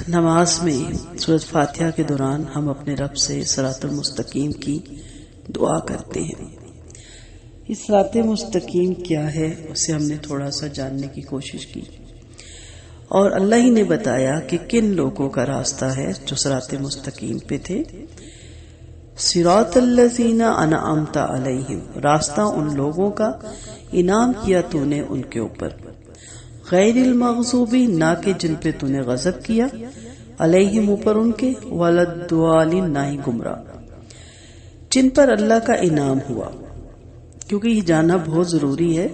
نماز میں سورۃ فاتحہ کے دوران ہم اپنے رب سے صراط المستقیم کی دعا کرتے ہیں۔ یہ صراط مستقیم کیا ہے اسے ہم نے تھوڑا سا جاننے کی کوشش کی، اور اللہ ہی نے بتایا کہ کن لوگوں کا راستہ ہے جو صراط مستقیم پہ تھے۔ صراط الذین انعمت علیہم، راستہ ان لوگوں کا انعام کیا تو نے ان کے اوپر، غیر المغضوبی، نہ کہ جن پہ تو نے غضب کیا، علیہم اوپر ان کے، ولدوالین، نہ ہی گمراہ، جن پر اللہ کا انعام ہوا۔ کیونکہ یہ جاننا بہت ضروری ہے،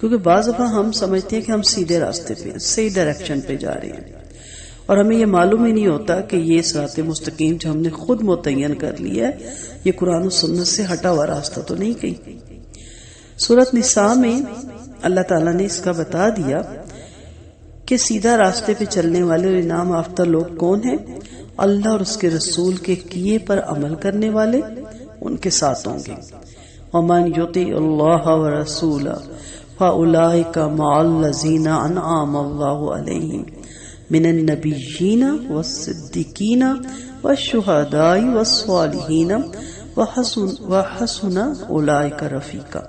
کیونکہ بعض دفعہ ہم سمجھتے ہیں کہ ہم سیدھے راستے پہ، صحیح ڈائریکشن پہ جا رہے ہیں، اور ہمیں یہ معلوم ہی نہیں ہوتا کہ یہ صراط مستقیم جو ہم نے خود متعین کر لیا ہے یہ قرآن و سنت سے ہٹا ہوا راستہ تو نہیں کہیں۔ سورۃ نساء میں اللہ تعالیٰ نے اس کا بتا دیا کہ سیدھا راستے پہ چلنے والے اور انعام یافتہ لوگ کون ہیں؟ اللہ اور اس کے رسول کے کیے پر عمل کرنے والے ان کے ساتھ ہوں گے۔ وَمَنْ يُطِعِ اللَّهَ وَرَسُولَهُ فَأُولَٰئِكَ مَعَ الَّذِينَ أَنْعَمَ اللَّهُ عَلَيْهِمْ مِنَ النَّبِيِّينَ وَالصِّدِّيقِينَ وَالشُّهَدَاءِ وَالصَّالِحِينَ وَحَسُنَ أُولَٰئِكَ رَفِيقًا۔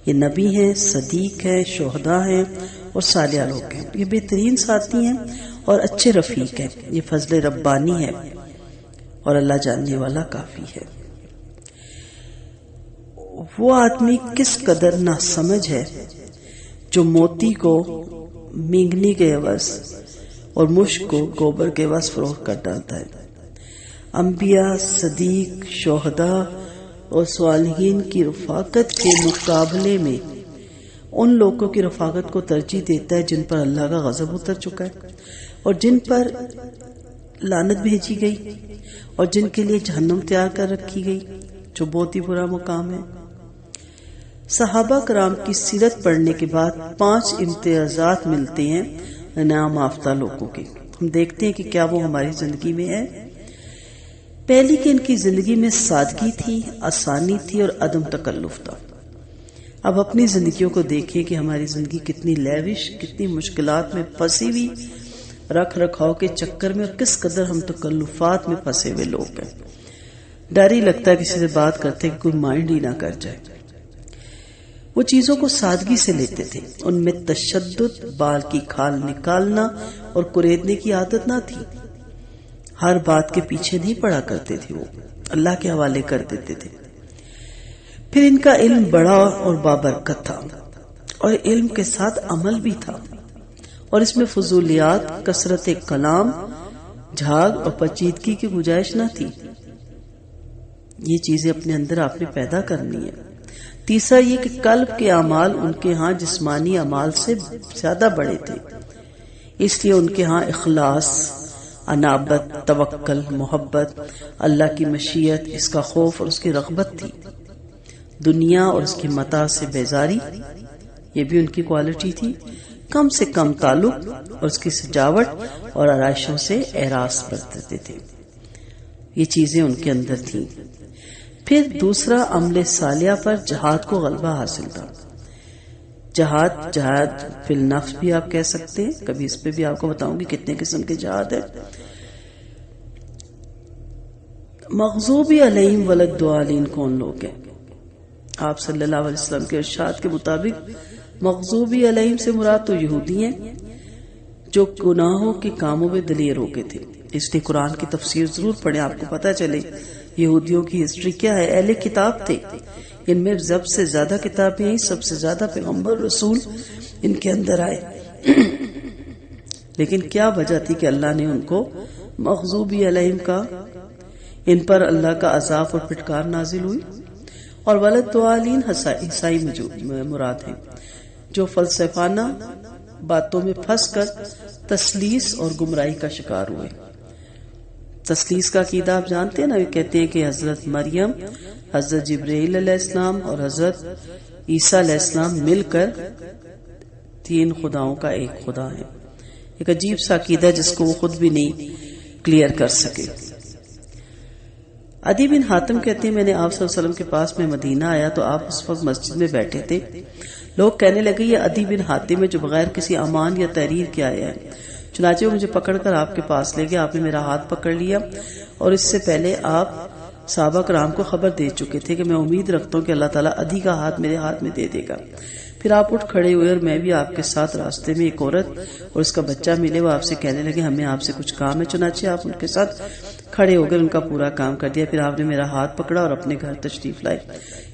یہ نبی ہیں، صدیق ہیں، شہداء ہیں اور صالح لوگ ہیں، یہ بہترین ساتھی ہیں اور اچھے رفیق ہیں۔ یہ فضل ربانی ہے اور اللہ جاننے والا کافی ہے۔ وہ آدمی کس قدر ناسمجھ ہے جو موتی کو مینگنی کے عوض اور مشک کو گوبر کے عوض فروخت کر ڈالتا ہے۔ انبیاء، صدیق، شہداء اور صالحین کی رفاقت کے مقابلے میں ان لوگوں کی رفاقت کو ترجیح دیتا ہے جن پر اللہ کا غضب اتر چکا ہے اور جن پر لعنت بھیجی گئی اور جن کے لیے جہنم تیار کر رکھی گئی، جو بہت ہی برا مقام ہے۔ صحابہ کرام کی سیرت پڑھنے کے بعد 5 امتیازات ملتے ہیں انعام یافتہ لوگوں کے۔ ہم دیکھتے ہیں کہ کیا وہ ہماری زندگی میں ہے۔ پہلی کہ ان کی زندگی میں سادگی تھی، آسانی تھی اور عدم تکلف تھا۔ اب اپنی زندگیوں کو دیکھیں کہ ہماری زندگی کتنی لیوش، کتنی مشکلات میں پھنسی ہوئی، رکھ رکھاؤ کے چکر میں، اور کس قدر ہم تکلفات میں پھنسے ہوئے لوگ ہیں۔ ڈر ہی لگتا ہے کسی سے بات کرتے کہ کوئی مائنڈ ہی نہ کر جائے۔ وہ چیزوں کو سادگی سے لیتے تھے، ان میں تشدد، بال کی کھال نکالنا اور کریدنے کی عادت نہ تھی۔ ہر بات کے پیچھے نہیں پڑا کرتے تھے، وہ اللہ کے حوالے کر دیتے تھے۔ پھر ان کا علم بڑا اور بابرکت تھا، اور علم کے ساتھ عمل بھی تھا، اور اس میں فضولیات، کثرت کلام، جھاگ اور پیچیدگی کی گنجائش نہ تھی۔ یہ چیزیں اپنے اندر آپ نے پیدا کرنی ہے۔ تیسرا یہ کہ قلب کے اعمال ان کے ہاں جسمانی اعمال سے زیادہ بڑے تھے، اس لیے ان کے ہاں اخلاص، انابت، توکل، محبت، اللہ کی مشیت، اس کا خوف اور اس کی رغبت تھی۔ دنیا اور اس کی متاع سے بیزاری، یہ بھی ان کی کوالٹی تھی۔ کم سے کم تعلق اور اس کی سجاوٹ اور آرائشوں سے اعراض برتتے تھے۔ یہ چیزیں ان کے اندر تھیں۔ پھر دوسرا عمل صالحہ پر جہاد کو غلبہ حاصل تھا۔ جہاد فی النفس بھی آپ کہہ سکتے ہیں، کبھی اس پہ بھی آپ کو بتاؤں گی کتنے قسم کے جہاد ہیں۔ مغضوبی علیہم ولدوالین کون لوگ ہیں؟ آپ صلی اللہ علیہ وسلم کے ارشاد کے مطابق مغضوبی علیہم سے مراد تو یہودی ہیں جو گناہوں کے کاموں میں دلیر ہو گئے تھے۔ اس لیے قرآن کی تفسیر ضرور پڑھیں، آپ کو پتہ چلے یہودیوں کی ہسٹری کیا ہے۔ اہل کتاب تھے، ان میں سب سے زیادہ کتابیں ہیں، سب سے زیادہ پیغمبر رسول ان کے اندر آئے، لیکن کیا وجہ تھی کہ اللہ نے ان کو مغضوبی علیہم کا؟ ان پر اللہ کا عذاب اور پھٹکار نازل ہوئی۔ اور ولدوالین عیسائی مراد ہیں جو فلسفانہ باتوں میں پھنس کر تسلیس اور گمراہی کا شکار ہوئے۔ تسلیس کا عقیدہ آپ جانتے ہیں نا، یہ کہتے ہیں کہ حضرت مریم، حضرت جبرائیل علیہ السلام اور حضرت عیسیٰ علیہ السلام مل کر 3 خداؤں کا ایک خدا ہے۔ ایک عجیب سا عقیدہ جس کو وہ خود بھی نہیں کلیئر کر سکے۔ عدی بن حاتم کہتے ہیں میں نے آپ صلی اللہ علیہ وسلم کے پاس میں مدینہ آیا تو آپ اس وقت مسجد میں بیٹھے تھے۔ لوگ کہنے لگے یہ عدی بن حاتم ہے جو بغیر کسی امان یا تحریر کے آیا ہے، چنانچہ وہ مجھے پکڑ کر آپ کے پاس لے گیا. آپ نے میرا ہاتھ پکڑ لیا اور اس سے پہلے آپ صحابہ کرام کو خبر دے چکے تھے کہ میں امید رکھتا ہوں کہ اللہ تعالیٰ ادھی کا ہاتھ میرے ہاتھ میں دے دے گا. پھر آپ اٹھ کھڑے ہوئے اور میں بھی آپ کے ساتھ. راستے میں ایک عورت اور اس کا بچہ ملے. وہ آپ سے کہنے لگے ہمیں آپ سے کچھ کام ہے. چنانچہ آپ ان کے ساتھ کھڑے ہو کر ان کا پورا کام کر دیا. پھر آپ نے میرا ہاتھ پکڑا اور اپنے گھر تشریف لائے.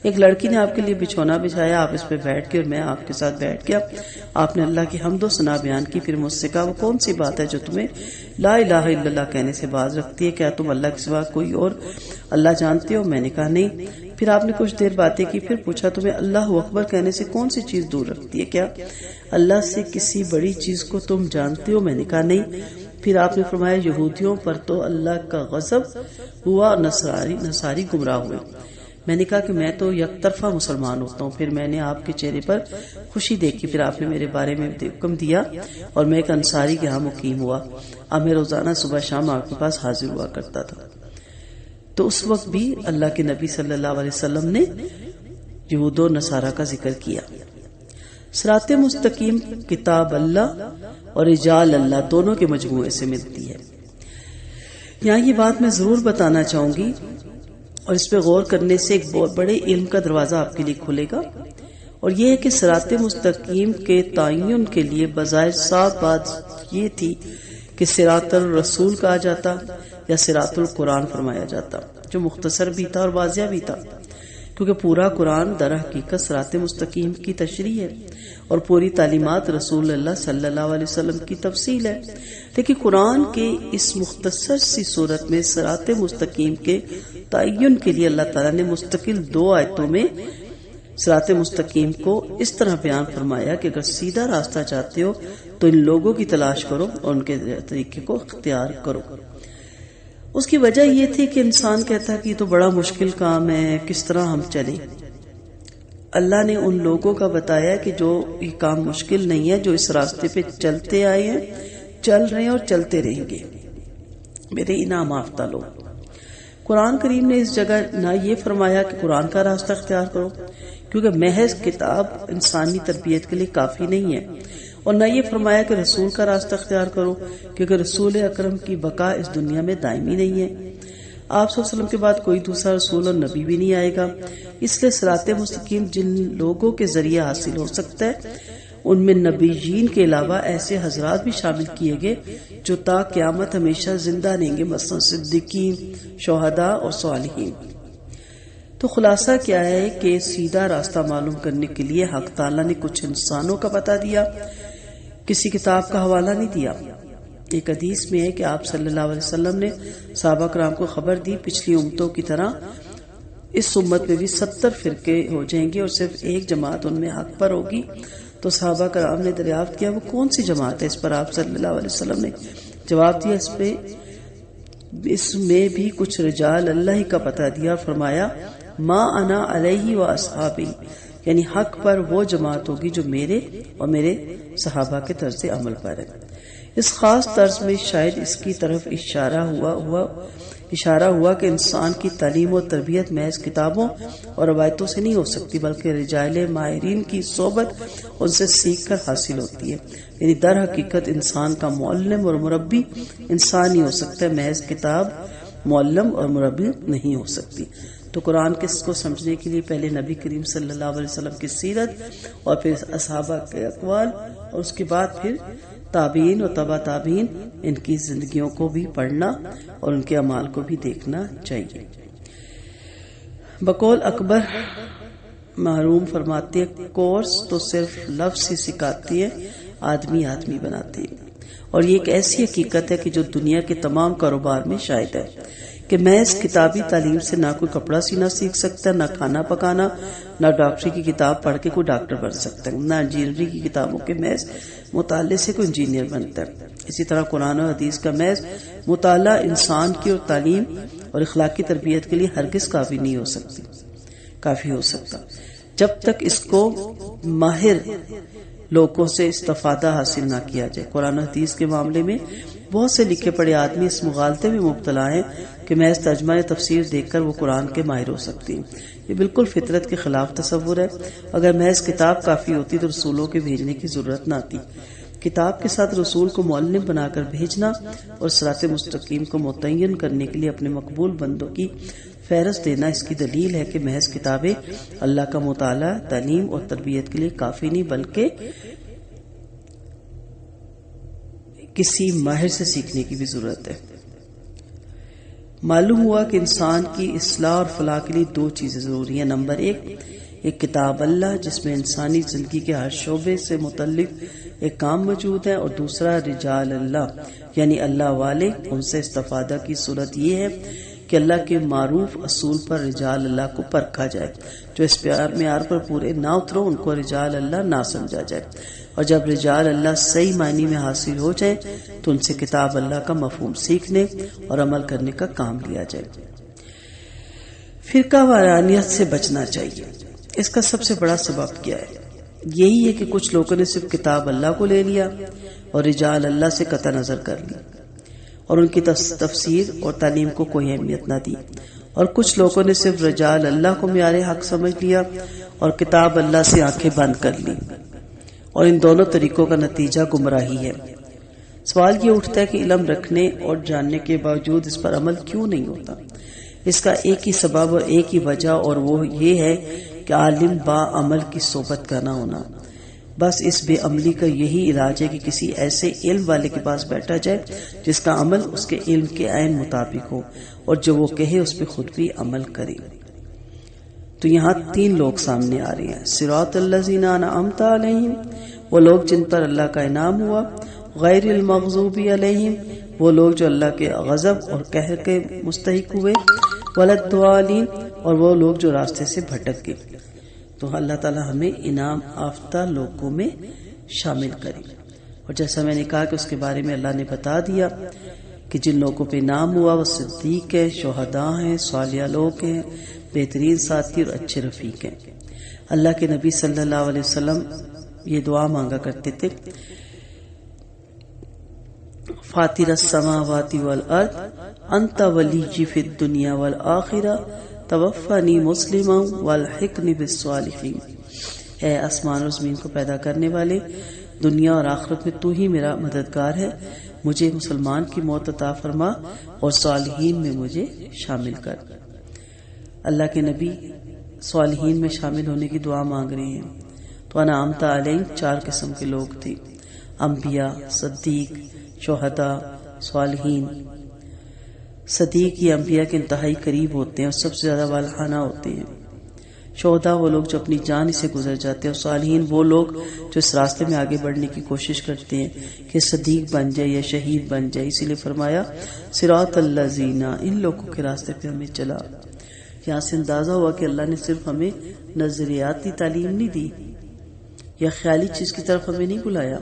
ایک لڑکی نے آپ کے لیے بچھونا بچھایا. آپ اس پہ بیٹھ کے اور میں آپ کے ساتھ بیٹھ گیا. آپ نے اللہ کی حمد و ثنا بیان کی. پھر مجھ سے کہا وہ کون سی بات ہے جو تمہیں لا الہ الا اللہ کہنے سے باز رکھتی ہے؟ کیا تم اللہ کے سوا کوئی اور اللہ جانتے ہو؟ میں نے کہا نہیں. پھر آپ نے کچھ دیر باتیں کی. پھر پوچھا تمہیں اللہ اکبر کہنے سے کون سی چیز دور رکھتی ہے؟ کیا اللہ سے کسی بڑی چیز کو تم جانتے ہو؟ میں نے کہا نہیں. پھر آپ نے فرمایا یہودیوں پر تو اللہ کا غضب ہوا، نصاری گمراہ ہوئے. میں نے کہا کہ میں تو یک طرفہ مسلمان ہوتا ہوں. پھر میں نے آپ کے چہرے پر خوشی دیکھی. پھر آپ نے میرے بارے میں حکم دیا اور میں ایک انصاری کے ہاں مقیم ہوا. اب میں روزانہ صبح شام آپ کے پاس حاضر ہوا کرتا تھا. تو اس وقت بھی اللہ کے نبی صلی اللہ علیہ وسلم نے یہود و نصارہ کا ذکر کیا. صراط مستقیم کتاب اللہ اور رجال اللہ دونوں کے مجموعے سے ملتی ہے. یہاں یہ بات میں ضرور بتانا چاہوں گی اور اس پہ غور کرنے سے ایک بہت بڑے علم کا دروازہ آپ کے لیے کھلے گا، اور یہ ہے کہ صراط مستقیم کے تعین کے لیے بظاہر صاف بات یہ تھی کہ صراط الرسول کہا جاتا یا صراط القرآن فرمایا جاتا، جو مختصر بھی تھا اور واضح بھی تھا، کیونکہ پورا قرآن در حقیقت صراط مستقیم کی تشریح ہے اور پوری تعلیمات رسول اللہ صلی اللہ علیہ وسلم کی تفصیل ہے. لیکن قرآن کے اس مختصر سی صورت میں صراط مستقیم کے تعین کے لیے اللہ تعالیٰ نے مستقل 2 آیتوں میں صراط مستقیم کو اس طرح بیان فرمایا کہ اگر سیدھا راستہ چاہتے ہو تو ان لوگوں کی تلاش کرو اور ان کے طریقے کو اختیار کرو. اس کی وجہ یہ تھی کہ انسان کہتا ہے کہ یہ تو بڑا مشکل کام ہے، کس طرح ہم چلیں. اللہ نے ان لوگوں کا بتایا کہ جو یہ کام مشکل نہیں ہے، جو اس راستے پہ چلتے آئے ہیں، چل رہے ہیں اور چلتے رہیں گے، میرے انعام یافتہ لوگ. قرآن کریم نے اس جگہ نہ یہ فرمایا کہ قرآن کا راستہ اختیار کرو، کیونکہ محض کتاب انسانی تربیت کے لیے کافی نہیں ہے، اور نہ یہ فرمایا کہ رسول کا راستہ اختیار کرو، کیونکہ رسول اکرم کی بقا اس دنیا میں دائمی نہیں ہے. آپ صلی اللہ علیہ وسلم کے بعد کوئی دوسرا رسول اور نبی بھی نہیں آئے گا. اس لیے صراط مستقیم جن لوگوں کے ذریعے حاصل ہو سکتا ہے ان میں نبیین کے علاوہ ایسے حضرات بھی شامل کیے گئے جو تا قیامت ہمیشہ زندہ رہیں گے، مثلا صدیقین، شہداء اور صالحین. تو خلاصہ کیا ہے کہ سیدھا راستہ معلوم کرنے کے لیے حق تعالیٰ نے کچھ انسانوں کا بتا دیا، کسی کتاب کا حوالہ نہیں دیا. ایک حدیث میں ہے کہ آپ صلی اللہ علیہ وسلم نے صحابہ کرام کو خبر دی پچھلی امتوں کی طرح اس امت میں بھی 70 فرقے ہو جائیں گے اور صرف ایک جماعت ان میں حق پر ہوگی. تو صحابہ کرام نے دریافت کیا وہ کون سی جماعت ہے؟ اس پر آپ صلی اللہ علیہ وسلم نے جواب دیا اس میں بھی کچھ رجال اللہ کا پتہ دیا. فرمایا ما انا علیہ و اصحابی، یعنی حق پر وہ جماعت ہوگی جو میرے اور میرے صحابہ کے طرز عمل پر ہے. اس خاص طرز میں شاید اس کی طرف اشارہ ہوا کہ انسان کی تعلیم و تربیت محض کتابوں اور روایتوں سے نہیں ہو سکتی، بلکہ رجال ماہرین کی صحبت ان سے سیکھ کر حاصل ہوتی ہے. یعنی در حقیقت انسان کا معلم اور مربی انسان ہی ہو سکتا ہے، محض کتاب معلم اور مربی نہیں ہو سکتی. تو قرآن کس کو سمجھنے کے لیے پہلے نبی کریم صلی اللہ علیہ وسلم کی سیرت اور پھر اصحابہ کے اقوال اور اس کے بعد پھر تابعین اور تبع تابعین، ان کی زندگیوں کو بھی پڑھنا اور ان کے اعمال کو بھی دیکھنا چاہیے. بقول اکبر محروم فرماتے ہیں کورس تو صرف لفظ ہی سکھاتی ہے، آدمی بناتے ہیں. اور یہ ایک ایسی حقیقت ہے کہ جو دنیا کے تمام کاروبار میں شاید ہے کہ محض کتابی تعلیم سے نہ کوئی کپڑا سینا سیکھ سکتا ہے، نہ کھانا پکانا، نہ ڈاکٹری کی کتاب پڑھ کے کوئی ڈاکٹر بن سکتا ہے، نہ انجینئرنگ کی کتابوں کے محض مطالعے سے کوئی انجینئر بنتا ہے. اسی طرح قرآن و حدیث کا محض مطالعہ انسان کی اور تعلیم اور اخلاقی تربیت کے لیے ہرگز کافی ہو سکتا جب تک اس کو ماہر لوگوں سے استفادہ حاصل نہ کیا جائے. قرآن و حدیث کے معاملے میں بہت سے لکھے پڑھے آدمی اس مغالطے میں مبتلا ہیں کہ محض ترجمہ تفسیر دیکھ کر وہ قرآن کے ماہر ہو سکتے ہیں. یہ بالکل فطرت کے خلاف تصور ہے. اگر محض کتاب کافی ہوتی تو رسولوں کے بھیجنے کی ضرورت نہ آتی. کتاب کے ساتھ رسول کو معلم بنا کر بھیجنا اور صراط مستقیم کو متعین کرنے کے لیے اپنے مقبول بندوں کی فہرست دینا اس کی دلیل ہے کہ محض کتابیں اللہ کا مطالعہ، تعلیم اور تربیت کے لیے کافی نہیں، بلکہ کسی ماہر سے سیکھنے کی بھی ضرورت ہے۔ معلوم ہوا کہ انسان کی اصلاح اور فلاح کے لیے دو چیزیں ضروری ہیں۔ نمبر ایک کتاب اللہ جس میں انسانی زندگی کے ہر شعبے سے متعلق ایک کام موجود ہے، اور دوسرا رجال اللہ یعنی اللہ والے۔ ان سے استفادہ کی صورت یہ ہے کہ اللہ کے معروف اصول پر رجال اللہ کو پرکھا جائے، جو اس معیار پر پورے نہ اترو ان کو رجال اللہ نہ سمجھا جائے، اور جب رجال اللہ صحیح معنی میں حاصل ہو جائے تو ان سے کتاب اللہ کا مفہوم سیکھنے اور عمل کرنے کا کام لیا جائے۔ فرقہ وارانیت سے بچنا چاہیے۔ اس کا سب سے بڑا سبب کیا ہے؟ یہی ہے کہ کچھ لوگوں نے صرف کتاب اللہ کو لے لیا اور رجال اللہ سے قطع نظر کر لی، اور ان کی تفسیر اور تعلیم کو کوئی اہمیت نہ دی، اور کچھ لوگوں نے صرف رجال اللہ کو معیار حق سمجھ لیا اور کتاب اللہ سے آنکھیں بند کر لی، اور ان دونوں طریقوں کا نتیجہ گمراہی ہے۔ سوال یہ اٹھتا ہے کہ علم رکھنے اور جاننے کے باوجود اس پر عمل کیوں نہیں ہوتا؟ اس کا ایک ہی سبب اور ایک ہی وجہ، اور وہ یہ ہے کہ عالم با عمل کی صحبت کا نہ ہونا۔ بس اس بے عملی کا یہی علاج ہے کہ کسی ایسے علم والے کے پاس بیٹھا جائے جس کا عمل اس کے علم کے عین مطابق ہو، اور جو وہ کہے اس پہ خود بھی عمل کرے۔ تو یہاں تین لوگ سامنے آ رہے ہیں۔ صراط الذین انعمت علیہم، وہ لوگ جن پر اللہ کا انعام ہوا، غیر المغضوب علیہم، وہ لوگ جو اللہ کے غضب اور قہر کے مستحق ہوئے، ولا الضالین، اور وہ لوگ جو راستے سے بھٹک گئے۔ تو اللہ تعالی ہمیں انعام یافتہ لوگوں میں شامل کرے، اور جیسا میں نے کہا کہ اس کے بارے میں اللہ نے بتا دیا کہ جن لوگوں پہ انعام ہوا وہ صدیق ہیں، شہداء ہیں، صالح لوگ ہیں، بہترین ساتھی اور اچھے رفیق ہیں۔ اللہ کے نبی صلی اللہ علیہ وسلم یہ دعا مانگا کرتے تھے، فاطر السماوات والارض انت ولی فی الدنیا والآخرہ توفنی مسلما والحقنی بالصالحین۔ اے آسمان اور زمین کو پیدا کرنے والے، دنیا اور آخرت میں تو ہی میرا مددگار ہے، مجھے مسلمان کی موت عطا فرما اور صالحین میں مجھے شامل کر۔ اللہ کے نبی صالحین میں شامل ہونے کی دعا مانگ رہے ہیں۔ تو انعمت علیہم چار قسم کے لوگ تھے، انبیاء، صدیق، شہداء، صالحین۔ صدیق یہ انبیاء کے انتہائی قریب ہوتے ہیں اور سب سے زیادہ والہانہ ہوتے ہیں۔ شہداء وہ لوگ جو اپنی جان سے گزر جاتے ہیں، اور صالحین وہ لوگ جو اس راستے میں آگے بڑھنے کی کوشش کرتے ہیں کہ صدیق بن جائے یا شہید بن جائے۔ اسی لیے فرمایا صراط الذین، ان لوگوں کے راستے پہ ہمیں چلا۔ یہاں سے اندازہ ہوا کہ اللہ نے صرف ہمیں نظریاتی تعلیم نہیں دی یا خیالی چیز کی طرف ہمیں نہیں بلایا،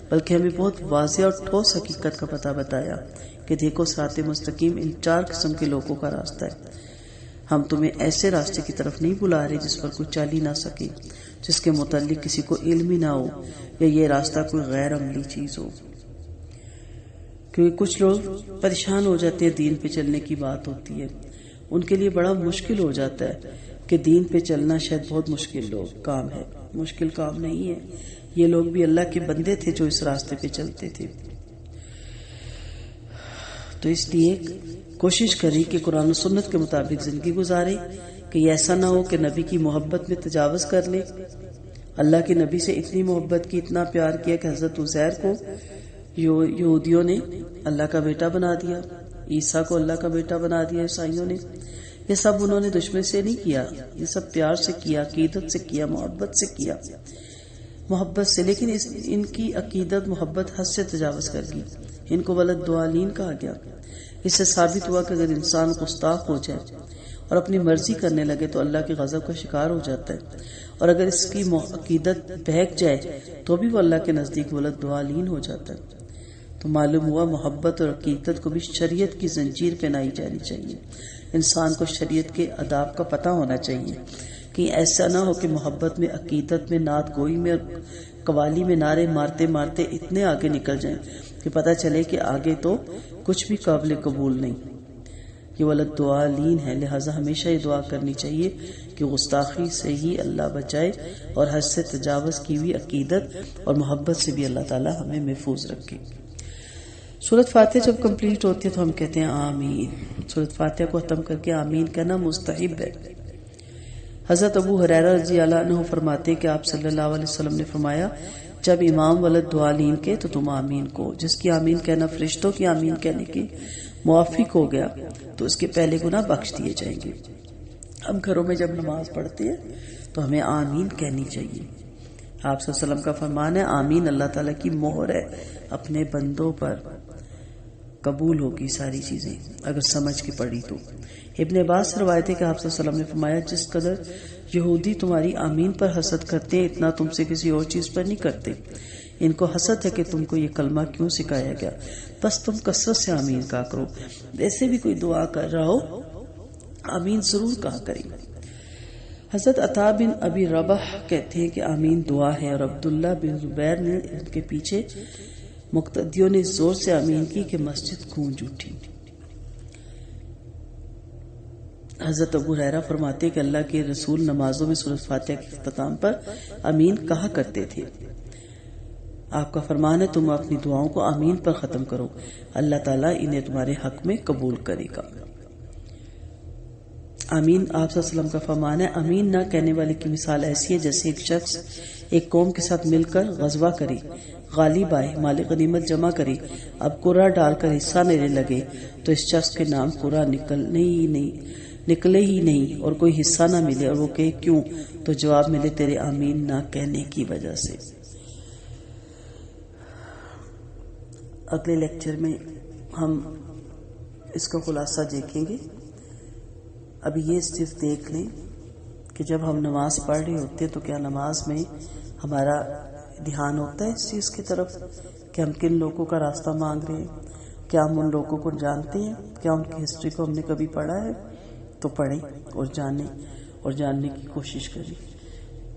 بلکہ ہمیں بہت واضح اور ٹھوس حقیقت کا پتہ بتایا کہ دیکھو صراط مستقیم ان چار قسم کے لوگوں کا راستہ ہے۔ ہم تمہیں ایسے راستے کی طرف نہیں بلا رہے جس پر کوئی چل ہی نہ سکے، جس کے متعلق کسی کو علم ہی نہ ہو، یا یہ راستہ کوئی غیر عملی چیز ہو۔ کیونکہ کچھ لوگ پریشان ہو جاتے ہیں، دین پہ چلنے کی بات ہوتی ہے، ان کے لیے بڑا مشکل ہو جاتا ہے کہ دین پہ چلنا شاید بہت مشکل کام ہے۔ مشکل کام نہیں ہے، یہ لوگ بھی اللہ کے بندے تھے جو اس راستے پہ چلتے تھے۔ تو اس لیے کوشش کریں کہ قرآن و سنت کے مطابق زندگی گزارے، کہ ایسا نہ ہو کہ نبی کی محبت میں تجاوز کر لے۔ اللہ کے نبی سے اتنی محبت کی، اتنا پیار کیا کہ حضرت عزیر کو یہودیوں نے اللہ کا بیٹا بنا دیا، عیسیٰ کو اللہ کا بیٹا بنا دیا عیسائیوں نے۔ یہ سب انہوں نے دشمن سے نہیں کیا، یہ سب پیار سے کیا، عقیدت سے کیا، محبت سے کیا، محبت سے۔ لیکن ان کی عقیدت محبت حد سے تجاوز کر گئی، ان کو ولد الضالین کہا گیا۔ اس سے ثابت ہوا کہ اگر انسان گستاخ ہو جائے اور اپنی مرضی کرنے لگے تو اللہ کے غضب کا شکار ہو جاتا ہے، اور اگر اس کی عقیدت بہک جائے تو بھی وہ اللہ کے نزدیک ولد الضالین ہو جاتا ہے۔ تو معلوم ہوا محبت اور عقیدت کو بھی شریعت کی زنجیر پہنائی جانی چاہیے۔ انسان کو شریعت کے آداب کا پتہ ہونا چاہیے کہ ایسا نہ ہو کہ محبت میں، عقیدت میں، نعت گوئی میں اور قوالی میں نعرے مارتے مارتے اتنے آگے نکل جائیں کہ پتہ چلے کہ آگے تو کچھ بھی قابل قبول نہیں۔ یہ ولد دعالین ہے، لہٰذا ہمیشہ یہ دعا کرنی چاہیے کہ گستاخی سے ہی اللہ بچائے اور حد سے تجاوز کی ہوئی عقیدت اور محبت سے بھی اللہ تعالی ہمیں محفوظ رکھے۔ سورۃ فاتحہ جب کمپلیٹ ہوتی ہے تو ہم کہتے ہیں آمین۔ سورۃ فاتحہ کو ختم کر کے آمین کہنا مستحب ہے۔ حضرت ابو ہریرہ رضی اللہ عنہ فرماتے ہیں کہ آپ صلی اللہ علیہ وسلم نے فرمایا، جب امام ولد دعالین کے تو تم آمین کو، جس کی آمین کہنا فرشتوں کی آمین کہنے کی موافق ہو گیا تو اس کے پہلے گناہ بخش دیے جائیں گے۔ ہم گھروں میں جب نماز پڑھتے ہیں تو ہمیں آمین کہنی چاہیے۔ آپ صلی اللہ علیہ وسلم کا فرمان ہے، آمین اللہ تعالیٰ کی مہر ہے اپنے بندوں پر، قبول ہوگی ساری چیزیں اگر سمجھ کے پڑھی تو۔ ابن عباس سے روایت ہے کہ آپ صلی اللہ علیہ وسلم نے فرمایا، جس قدر یہودی تمہاری آمین پر حسد کرتے ہیں اتنا تم سے کسی اور چیز پر نہیں کرتے۔ ان کو حسد ہے کہ تم کو یہ کلمہ کیوں سکھایا گیا، بس تم کثرت سے آمین کہا کرو۔ ویسے بھی کوئی دعا کر رہا ہو آمین ضرور کہا کریں۔ حضرت عطا بن ابی رباح کہتے ہیں کہ آمین دعا ہے، اور عبداللہ بن زبیر نے ان کے پیچھے مقتدیوں نے زور سے آمین کی کہ مسجد گونج اٹھی۔ حضرت ابو ہریرہ فرماتے کہ اللہ کے رسول نمازوں میں سورۃ فاتحہ کے اختتام پر آمین کہا کرتے تھے۔ آپ کا فرمان ہے، تم اپنی دعاؤں کو آمین پر ختم کرو، اللہ تعالیٰ انہیں تمہارے حق میں قبول کرے گا۔ آمین آپ صلی اللہ علیہ وسلم کا فرمان ہے، آمین نہ کہنے والے کی مثال ایسی ہے جیسے ایک شخص ایک قوم کے ساتھ مل کر غزوہ کرے، غالب آئے، مال غنیمت جمع کرے، اب قرعہ ڈال کر حصہ لینے لگے تو اس شخص کے نام قرعہ نکلے ہی نہیں اور کوئی حصہ نہ ملے، اور وہ کہے کیوں، تو جواب ملے تیرے آمین نہ کہنے کی وجہ سے۔ اگلے لیکچر میں ہم اس کا خلاصہ دیکھیں گے۔ ابھی یہ صرف دیکھ لیں کہ جب ہم نماز پڑھ رہے ہوتے ہیں تو کیا نماز میں ہمارا دھیان ہوتا ہے اس چیز کی طرف کہ ہم کن لوگوں کا راستہ مانگ رہے ہیں، کیا ہم ان لوگوں کو جانتے ہیں، کیا ان کی ہسٹری کو ہم نے کبھی پڑھا ہے؟ تو پڑھیں اور جانیں اور جاننے کی کوشش کریں۔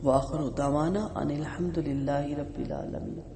وآخر دعوانا ان الحمد للہ رب العالمین۔